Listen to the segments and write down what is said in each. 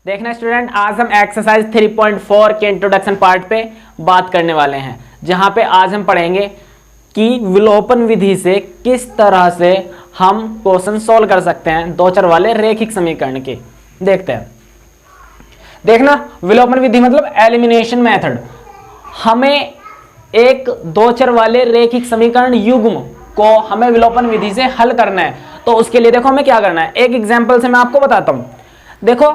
देखना स्टूडेंट, आज हम एक्सरसाइज 3.4 के इंट्रोडक्शन पार्ट पे बात करने वाले हैं, जहां पे आज हम पढ़ेंगे कि विलोपन विधि से किस तरह से हम क्वेश्चन सोल्व कर सकते हैं दो चर वाले रैखिक समीकरण के। देखते हैं। देखना, विलोपन विधि मतलब एलिमिनेशन मेथड। हमें एक दो चर वाले रैखिक समीकरण युग्म को हमें विलोपन विधि से हल करना है। तो उसके लिए देखो हमें क्या करना है, एक एग्जाम्पल से मैं आपको बताता हूं। देखो,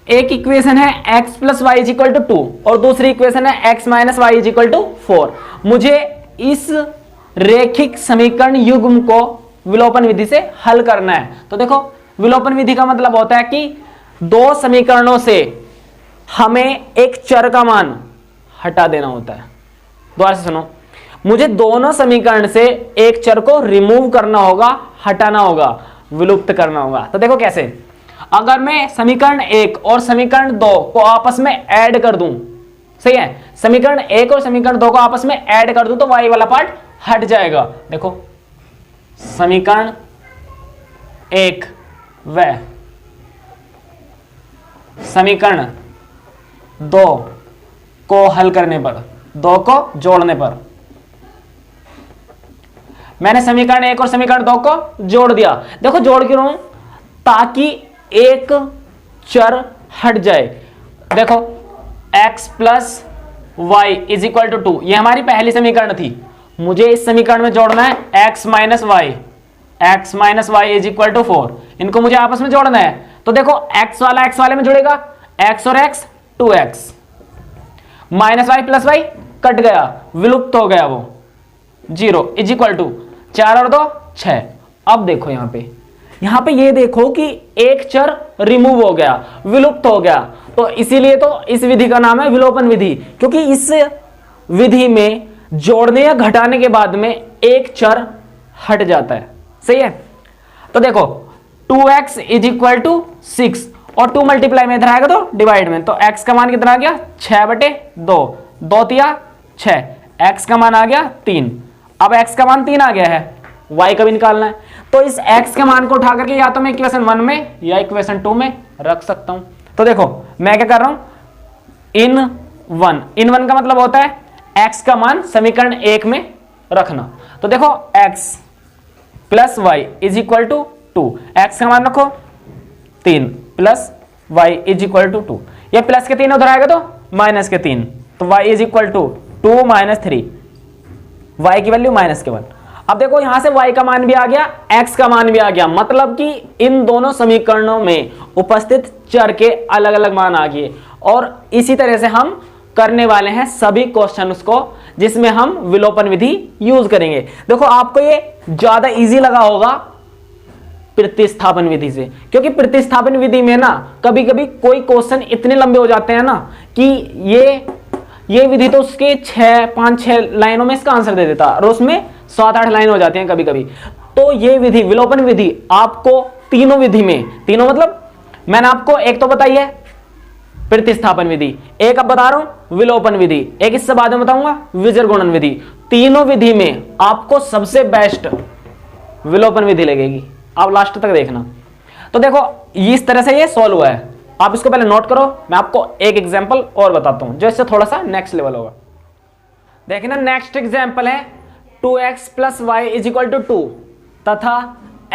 एक इक्वेशन है x plus Y is equal to 2 और दूसरी इक्वेशन है x minus Y is equal to 4। मुझे इस रैखिक समीकरण युग्म को विलोपन विधि से हल करना है। तो देखो, विलोपन विधि का मतलब होता है कि दो समीकरणों से हमें एक चर का मान हटा देना होता है। दोबारा से सुनो, मुझे दोनों समीकरण से एक चर को रिमूव करना होगा, हटाना होगा, विलुप्त करना होगा। तो देखो कैसे, अगर मैं समीकरण 1 और समीकरण 2 को आपस में ऐड कर दूं, सही है, समीकरण 1 और समीकरण 2 को आपस में ऐड कर दूं तो y वाला पार्ट हट जाएगा। देखो, समीकरण 1 व समीकरण 2 को हल करने पर, 2 को जोड़ने पर, मैंने समीकरण 1 और समीकरण 2 को जोड़ दिया। देखो जोड़ क्यों रहा हूं, ताकि एक चर हट जाए। देखो, x plus Y is equal to 2, यह हमारी पहली समीकरण थी। मुझे इस समीकरण में जोड़ना है x minus Y is equal to 4। इनको मुझे आपस में जोड़ना है। तो देखो, x वाला x वाले में जुड़ेगा, x और x 2x, minus y plus y cut गया, विलुप्त हो गया वो, 0 इज इक्वल टू 4 और 2 6। अब देखो यहां पे ये देखो कि एक चर रिमूव हो गया, विलुप्त हो गया। तो इसीलिए तो इस विधि का नाम है विलोपन विधि, क्योंकि इस विधि में जोड़ने या घटाने के बाद में एक चर हट जाता है। सही है। तो देखो, 2x इज इक्वल टू 6 और 2 मल्टीप्लाई में इधर आएगा तो डिवाइड में, तो x का मान कितना आ गया 6/2, 2 तिया 6, x का मान आ गया 3। अब x का मान 3 आ गया है, y का भी निकालना है। तो इस x के मान को उठा करके या तो मैं इक्वेशन 1 में या इक्वेशन 2 में रख सकता हूं। तो देखो मैं क्या कर रहा हूं, इन वन का मतलब होता है x का मान समीकरण 1 में रखना। तो देखो, x plus Y is equal to 2, x का मान रखो 3 plus Y is equal to 2, ये प्लस के 3 उधर आएगा तो माइनस के 3, तो y is equal to 2 minus 3, y की वैल्यू माइनस के 1। अब देखो, यहां से y का मान भी आ गया, x का मान भी आ गया, मतलब कि इन दोनों समीकरणों में उपस्थित चर के अलग अलग मान आ गए। और इसी तरह से हम करने वाले हैं सभी क्वेश्चंस को जिसमें हम विलोपन विधि यूज करेंगे। देखो, आपको ये ज्यादा इजी लगा होगा प्रतिस्थापन विधि से, क्योंकि प्रतिस्थापन विधि में ना कभी कभी कोई क्वेश्चन इतने लंबे हो जाते हैं ना कि ये विधि तो उसके 5-6 लाइनों में इसका आंसर दे देता और उसमें 7-8 लाइन हो जाती हैं कभी कभी। तो ये विधि, विलोपन विधि, आपको तीनों विधि में, तीनों मतलब मैंने आपको एक तो बताई है प्रतिस्थापन विधि, एक अब बता रहा हूं विलोपन विधि, एक इससे बाद में बताऊंगा विजर गुणन विधि। तीनों विधि में आपको सबसे बेस्ट विलोपन विधि लगेगी, आप लास्ट तक देखना। तो देखो, इस तरह से ये सॉल्व हुआ है। आप इसको पहले नोट करो, मैं आपको एक एग्जांपल और बताता हूं जो इससे थोड़ा सा नेक्स्ट लेवल होगा। देखना, नेक्स्ट एग्जांपल है 2x plus Y is equal to 2 तथा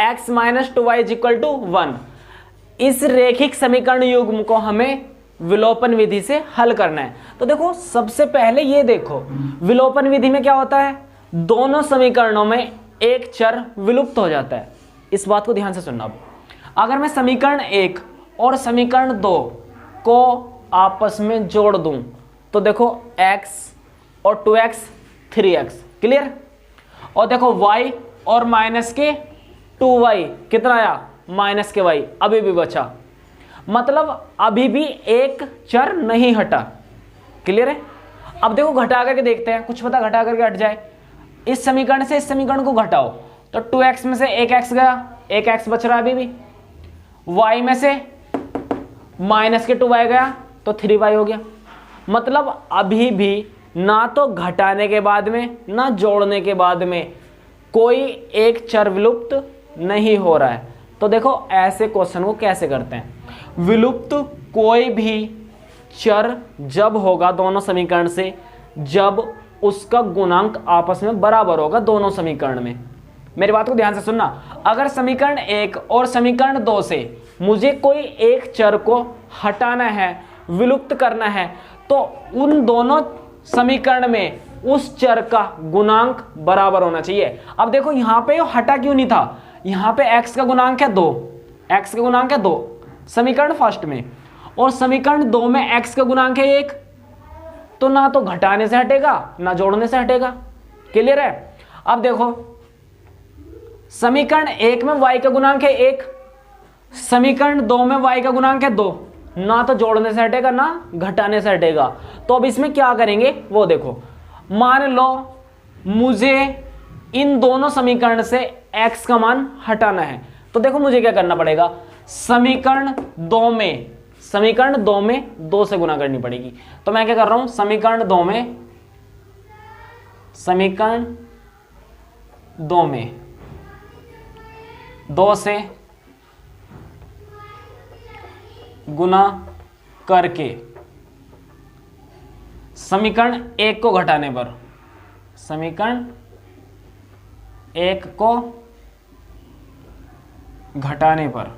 x minus 2y is equal to 1। इस रैखिक समीकरण युग्म को हमें विलोपन विधि से हल करना है। तो देखो, सबसे पहले ये देखो, विलोपन विधि में क्या होता है, दोनों समीकरणों में एक चर विलुप्त हो जाता है। इस बात को ध्यान से सुनना। अगर मैं समीकरण 1 और समीकरण 2 को आपस में जोड़ दूं तो देखो, x और 2x 3x, क्लियर। और देखो, y और माइनस के 2y कितना आया, माइनस के y, अभी भी बचा, मतलब अभी भी एक चर नहीं हटा, क्लियर है। अब देखो, घटा करके देखते हैं, कुछ पता घटा करके हट जाए। इस समीकरण से इस समीकरण को घटाओ तो 2x में से एक x गया, एक x बच रहा है अभी भी, y में से माइनस के 2y गया तो 3y हो गया। मतलब अभी भी ना तो घटाने के बाद में ना जोड़ने के बाद में कोई एक चर विलुप्त नहीं हो रहा है। तो देखो ऐसे क्वेश्चन को कैसे करते हैं, विलुप्त कोई भी चर जब होगा दोनों समीकरण से, जब उसका गुणांक आपस में बराबर होगा दोनों समीकरण में। मेरी बात को ध्यान से सुनना। अगर समीकरण 1 और समीकरण 2 से मुझे कोई एक चर को हटाना है, विलुप्त करना है, तो उन दोनों समीकरण में उस चर का गुणांक बराबर होना चाहिए। अब देखो यहां पे हटा क्यों नहीं था, यहां पे x का गुणांक है 2, x का गुणांक है 2 समीकरण फर्स्ट में, और समीकरण 2 में x का गुणांक है 1, तो ना तो घटाने से हटेगा ना जोड़ने से हटेगा। क्लियर है? अब देखो समीकरण 1 में y का गुणांक है 1, समीकरण 2 में y का गुणांक है 2, ना तो जोड़ने से हटेगा ना घटाने से हटेगा। तो अब इसमें क्या करेंगे वो देखो। मान लो मुझे इन दोनों समीकरण से x का मान हटाना है, तो देखो मुझे क्या करना पड़ेगा, समीकरण 2 में 2 से गुना करनी पड़ेगी। तो मैं क्या कर रहा हूं, समीकरण 2 में 2 से गुना करके समीकरण 1 को घटाने पर, समीकरण 1 को घटाने पर,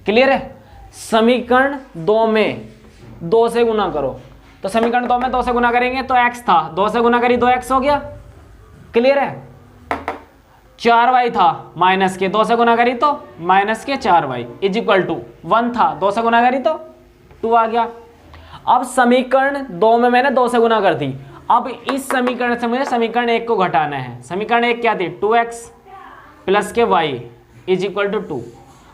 क्लियर है? समीकरण 2 में 2 से गुना करो, तो समीकरण 2 में 2 से गुना करेंगे तो x था, 2 से गुना करी 2x हो गया। क्लियर है? 4y था माइनस के, 2 से गुना करी तो माइनस के 4y इज इक्वल टू 1 था, 2 से गुना करी तो 2 आ गया। अब समीकरण 2 में मैंने 2 से गुना कर दी। अब इस समीकरण से मुझे समीकरण 1 को घटाना है। समीकरण 1 क्या थी, 2x प्लस के y इज इक्वल टू 2।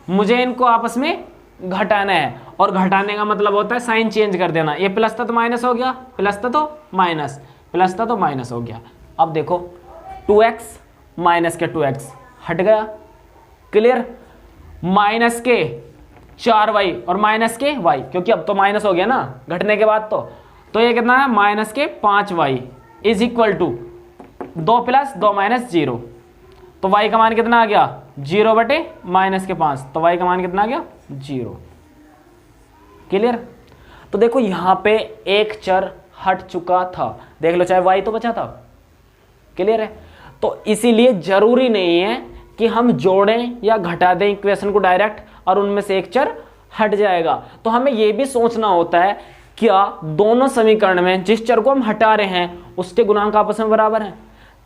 मुझे इनको आपस में घटाना है, और घटाने का मतलब होता है साइन चेंज कर देना। ये प्लस था तो माइनस हो गया, प्लस था तो माइनस, प्लस था तो माइनस हो गया। अब देखो 2x माइनस के 2x हट गया। क्लियर? माइनस के 4y और माइनस के y, क्योंकि अब तो माइनस हो गया ना घटने के बाद, तो ये कितना है, माइनस के 5y is equal to 2 plus 2 minus 0। तो y का मान कितना आ गया, 0 बटे माइनस के 5, तो y का मान कितना आ गया, 0। क्लियर? तो देखो यहां पे एक चर हट चुका था, देख लो, चाहे y तो बचा था। क्लियर है? तो इसीलिए जरूरी नहीं है कि हम जोड़ें या घटा दें इक्वेशन को डायरेक्ट और उनमें से एक चर हट जाएगा। तो हमें यह भी सोचना होता है क्या दोनों समीकरण में जिस चर को हम हटा रहे हैं उसके गुणांक आपस में बराबर हैं,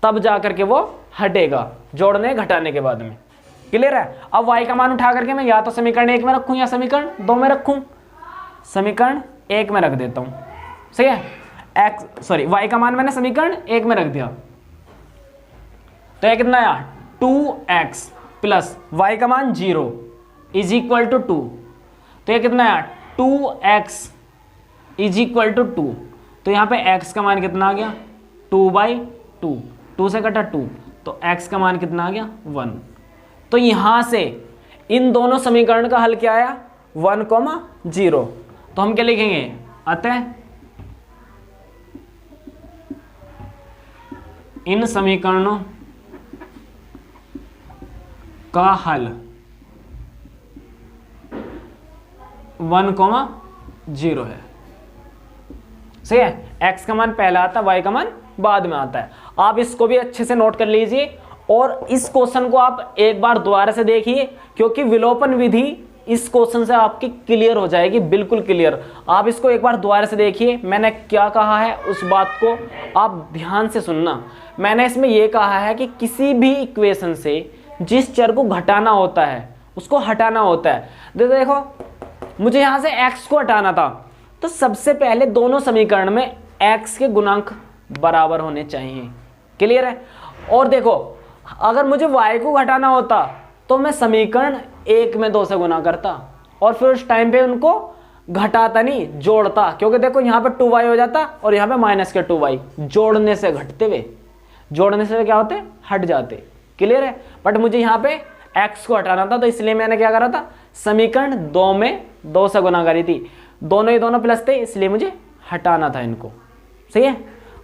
तब जाकर के वो हटेगा जोड़ने घटाने के बाद में। क्लियर है? अब y का मान उठा करके मैं या तो समीकरण 1 में रखूं या समीकरण 2 में रखूं। समीकरण 1 में रख देता हूं, सही है? y का मान मैंने समीकरण 1 में रख दिया, तो यह कितना आया, 2x प्लस y का मान 0 इज इक्वल टू 2। तो यह कितना आया, 2x इज इक्वल टू 2। तो यहां पे x का मान कितना आ गया, 2/2, 2 से कटा 2, तो x का मान कितना आ गया, 1। तो यहां से इन दोनों समीकरण का हल क्या आया, 1,0। तो हम क्या लिखेंगे, अतः इन समीकरणों का हल 1,0 है। सही है? x का मान पहला आता है, y का मान बाद में आता है। आप इसको भी अच्छे से नोट कर लीजिए और इस क्वेश्चन को आप एक बार दोबारा से देखिए, क्योंकि विलोपन विधि इस क्वेश्चन से आपकी क्लियर हो जाएगी, बिल्कुल क्लियर। आप इसको एक बार दोबारा से देखिए, मैंने क्या कहा है उस बात को आप ध्यान से सुनना। मैंने इसमें यह कहा है कि किसी भी इक्वेशन से जिस चर को घटाना होता है उसको हटाना होता है। देखो मुझे यहां से x को हटाना था, तो सबसे पहले दोनों समीकरण में x के गुणांक बराबर होने चाहिए। क्लियर है? और देखो अगर मुझे y को घटाना होता तो मैं समीकरण 1 में 2 से गुना करता और फिर उस टाइम पे उनको घटाता नहीं, जोड़ता, क्योंकि देखो यहाँ पे 2y हो जाता और यहाँ पे माइनस के 2y, जोड़ने से घटते हुए, जोड़ने से क्या होते, हट जाते। क्लियर है? बट मुझे यहाँ पे x को हटाना था, तो इसलिए मैंने क्या करा था, समीकरण 2 में 2 से गुना करी थी। दोनों ही दोनों प्लस थे, इसलिए मुझे हटाना था इनको। सही है?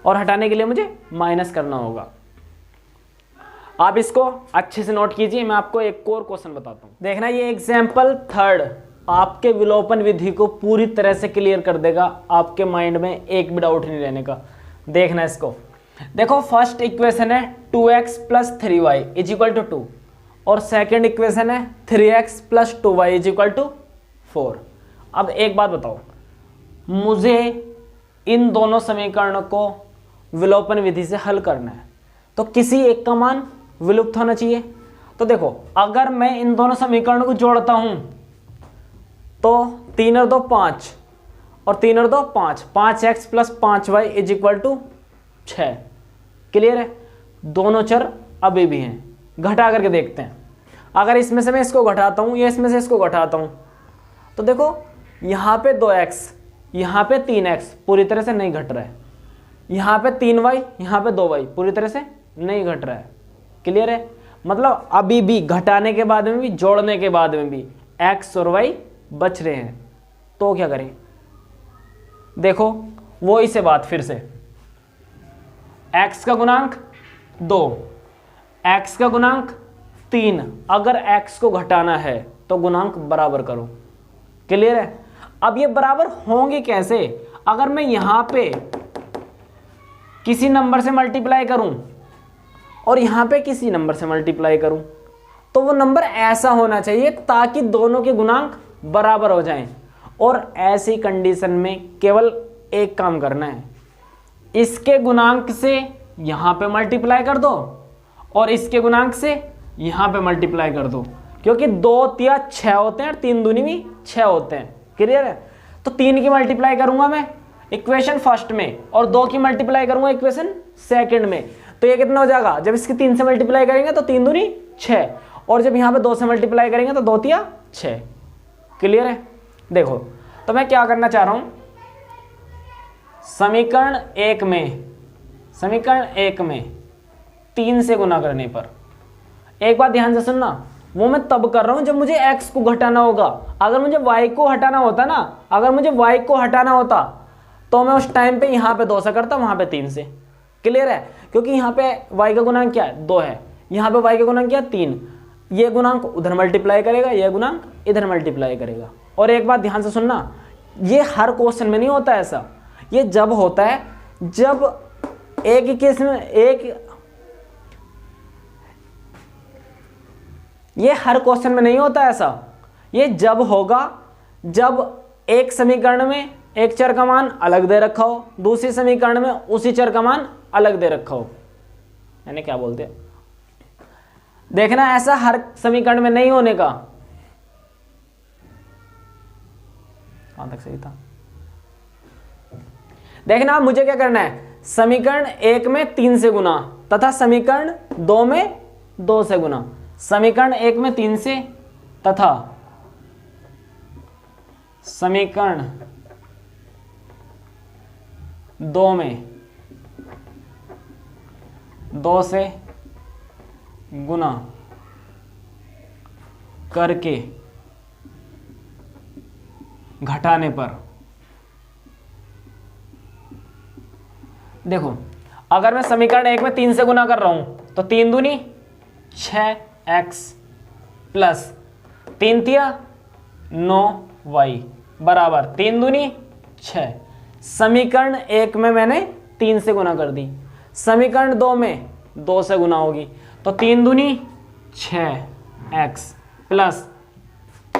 और हटाने के लिए मुझे माइनस करना होगा। आप इसको अच्छे से नोट कीजिए, मैं आपको एक और क्वेश्चन बताता हूँ। देखना ये एग्जाम्पल थर्ड आपके विलोपन विधि को पूरी तरह से क्लियर कर देगा, आपके माइंड में एक भी डाउट नहीं रहने का। देखना इसको, देखो फर्स्ट इक्वेशन है 2x plus 3y is equal to 2 और सेकेंड इक्वेशन है 3x plus 2y is equal to 4। अब एक बात बताओ, मुझे इन दोनों समीकरणों को विलोपन विधि से हल करना है, तो किसी एक का मान विलुप्त होना चाहिए। तो देखो अगर मैं इन दोनों समीकरणों को जोड़ता हूं तो 3 और 2 5 और 3 और 2 5, 5x plus 5y is equal to 6। Clear है? दोनों चर अभी भी हैं। घटा करके देखते हैं, अगर इसमें से मैं इसको घटाता हूं या इसमें से इसको घटाता हूं तो देखो यहाँ पे 2x यहाँ पे 3x पूरी तरह से नहीं घट रहा है, यहाँ पे 3y यहाँ पे 2y पूरी तरह से नहीं घट रहा है। क्लियर है? मतलब अभी भी घटाने के बाद में भी जोड़ने के बाद में भी x और y बच रहे हैं। तो क्या करें? देखो वो इसे बात फिर से, x का गुणांक 2, x का गुणांक 3, अगर x को घटाना है तो गुणांक बराबर करो। क्लियर है? अब ये बराबर होंगे कैसे? अगर मैं यहां पे किसी नंबर से मल्टीप्लाई करूं और यहां पे किसी नंबर से मल्टीप्लाई करूं तो वो नंबर ऐसा होना चाहिए ताकि दोनों के गुणांक बराबर हो जाएं। और ऐसी कंडीशन में केवल एक काम करना है, इसके गुणांक से यहां पे मल्टीप्लाई कर दो और इसके गुणांक से यहां पे मल्टीप्लाई कर दो, क्योंकि 2 तिया 6 होते हैं और 3 दूनी भी 6 होते हैं। क्लियर है? तो 3 की मल्टीप्लाई करूंगा मैं इक्वेशन फर्स्ट में और 2 की मल्टीप्लाई करूंगा इक्वेशन सेकंड में, तो ये कितना हो जाएगा? जब इसकी 3 से मल्टीप्लाई करेंगे तो 3 दूनी 6 और जब यहां पे 2 से मल्टीप्लाई करेंगे तो 2 तिया 6। क्लियर है? देखो तो मैं क्या करना चाह रहा हूं, समीकरण 1 में 3 से गुना करने पर, एक बात ध्यान से सुनना, वो मैं तब कर रहा हूं जब मुझे x को घटाना होगा। अगर मुझे y को हटाना होता ना, अगर मुझे y को हटाना होता तो मैं उस टाइम पे यहां पे 2 से करता, वहां पे 3 से। क्लियर है? क्योंकि यहां पे y का गुणांक क्या है? 2 है, यहां पे y का गुणांक क्या है? 3। ये गुणांक उधर मल्टीप्लाई करेगा, ये गुणांक इधर मल्टीप्लाई करेगा। और एक बात ध्यान से सुनना, ये हर क्वेश्चन में नहीं होता ऐसा, ये जब होता है जब एक केस में ये हर क्वेश्चन में नहीं होता ऐसा, ये जब होगा जब एक समीकरण में एक चर का मान अलग दे रखा हो, दूसरी समीकरण में उसी चर का मान अलग दे रखा हो। यानी क्या बोलते हैं, देखना ऐसा हर समीकरण में नहीं होने का। कहां तक सही था? देखना मुझे क्या करना है, समीकरण 1 में 3 से गुना तथा समीकरण 2 में 2 से गुना। समीकरण 1 में 3 से तथा समीकरण 2 में 2 से गुना करके घटाने पर, देखो अगर मैं समीकरण 1 में 3 से गुना कर रहा हूं तो 3 दूनी 6x प्लस 3 तिया 9y बराबर 3 दूनी 6। समीकरण 1 में मैंने 3 से गुना कर दी, समीकरण 2 में 2 से गुना होगी तो 3 दूनी 6x प्लस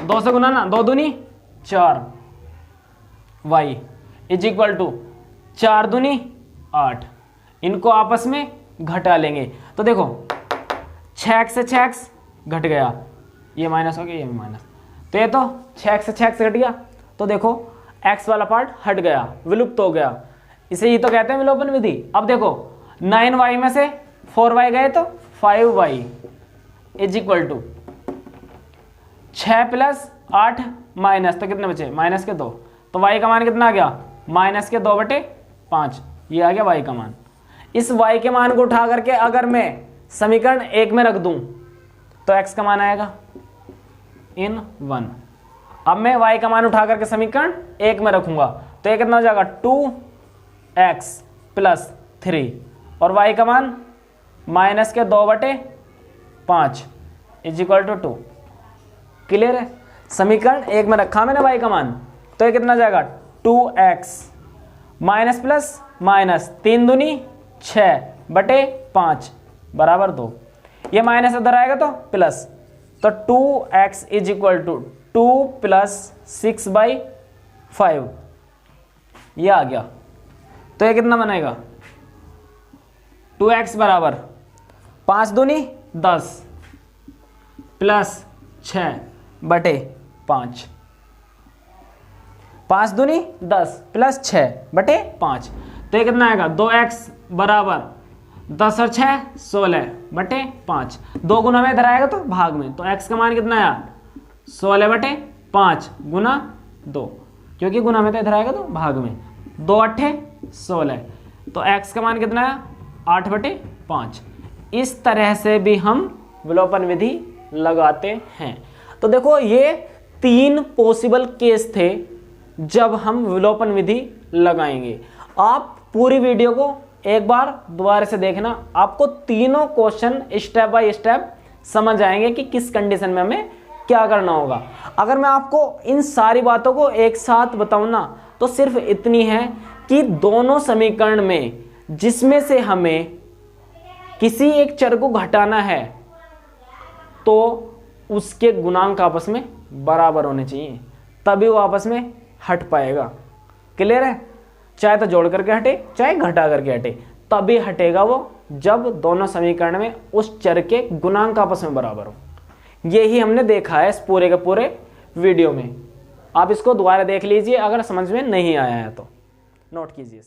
2 से गुना ना, 2 दूनी 4y इज इक्वल टू 4 दूनी 8। इनको आपस में घटा लेंगे तो देखो 6x से 6x घट गया, ये माइनस हो गया, ये भी माइनस, तो ये तो 6x से 6x घट गया, तो देखो x वाला पार्ट हट गया, विलुप्त हो गया। इसे ही तो कहते हैं विलोपन विधि। अब देखो 9y में से 4y गए तो 5y is equal to 6 plus 8 minus, तो कितने बचे? माइनस के 2, तो y का मान कितना आ गया? माइनस के 2/5, ये आ गया y का मान। इस y के मान को उठा करके अगर मैं समीकरण 1 में रख दूं तो x का मान आएगा इन 1। अब मैं y का मान उठा करके समीकरण 1 में रखूंगा तो ये कितना हो जाएगा? 2x प्लस 3 और y का मान माइनस के 2/5 5 इज इक्वल टू 2। क्लियर है? समीकरण 1 में रखा मैंने y का मान, तो ये कितना जाएगा 2x माइनस प्लस माइनस 3 दूनी 6 बटे 5 बराबर 2। ये माइनस इधर आएगा तो प्लस, तो 2x is equal to 2 plus 6/5 ये आ गया। तो ये कितना बनेगा 2x बराबर 5 दूनी 10 प्लस 6 बटे 5, 5 दूनी 10 प्लस 6 बटे 5, तो ये कितना आएगा 2x बराबर 10 और 6 16 बटे 5। 2 गुना में इधर आएगा तो भाग में, तो x का मान कितना आया 16 बटे 5 गुना 2, क्योंकि गुना में तो इधर आएगा तो भाग में, 2 8 16, तो x का मान कितना आया 8 बटे 5। इस तरह से भी हम विलोपन विधि लगाते हैं। तो देखो ये 3 पॉसिबल केस थे जब हम विलोपन विधि लगाएंगे। आप पूरी वीडियो को एक बार दोबारा से देखना, आपको तीनों क्वेश्चन स्टेप बाय स्टेप समझ आएंगे कि किस कंडीशन में हमें क्या करना होगा। अगर मैं आपको इन सारी बातों को एक साथ बताऊं ना, तो सिर्फ इतनी है कि दोनों समीकरण में जिसमें से हमें किसी एक चर को घटाना है तो उसके गुणांक आपस में बराबर होने चाहिए, तभी वो आपस में हट पाएगा। क्लियर है? चाहे तो जोड़ करके हटे चाहे घटा करके हटे, तभी हटेगा वो जब दोनों समीकरण में उस चर के गुणांक आपस में बराबर हो। यही हमने देखा है इस पूरे के पूरे वीडियो में। आप इसको दोबारा देख लीजिए अगर समझ में नहीं आया है तो, नोट कीजिए।